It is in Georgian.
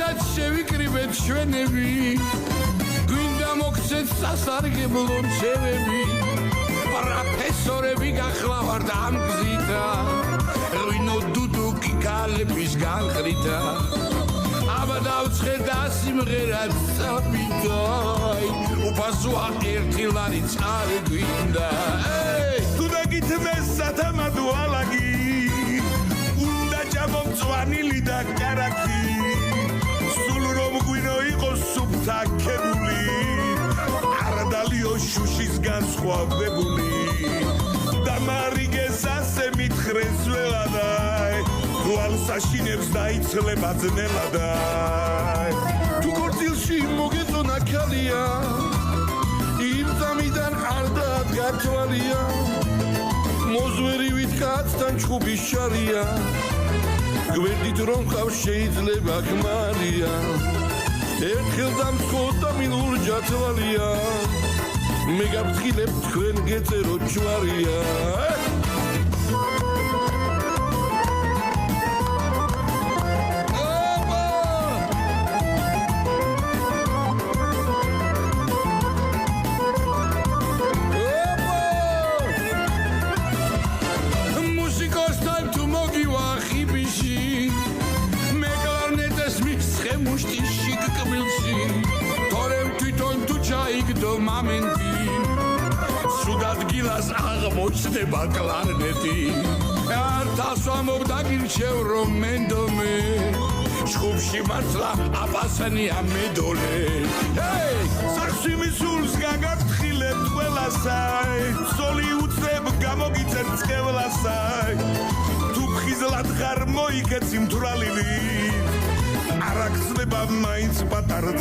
ერთად შევიკრიბეთ ჩვენები გვინდა მოგცეთ სასარგებლო რჩევები პროფესორები გახლავართ ამ გზითა ღვინო დუდუკი ქალების განხრითა აბა დავცხე და სიმღერად სამიტაი უფასოა ერთი ლარიც არ გვინდა თუ დაგითმეს სათამადო ალაგი უნდა ჩამომწვანილი და კარაკი სულ რომ ღვინო იყოს სუფთა ქებული არ დალიო შუშისგან სხვავებული და მარიგეს ასე მითხრეს ველადაი თვალს აშინებს და იცლება ძნელადაი თუ ქორწილში მოგეწონა ქალია იმ წამიდან არ დადგა თვალია მოზვერივით კაცთან ჩხუბის შარია გვერდით რომ ხავს შეიძლება ქმარია ერთხელ დამცხოთ და მინურჯა თვალია მე გავთხილებ თქვენ გეწერო ჯვარია მუშტიში გკბილში თორემ თვითონ თუ ჩაიგდო მომენტი სუდად გილას აღმოჩნდება კლარნეტი არტას ვამობ დაგირჩევ რომ მენდომე ჩხუბში მართლა აპასანია მედოლე სახში მისულს გაგაფრთხილებ ყველასაი სოლი უწებ გამოგიწევ წყევლასაი თუ ხიზლად ხარ მოიქეცი მთვრალილი არ აქცნება მაინც პატარა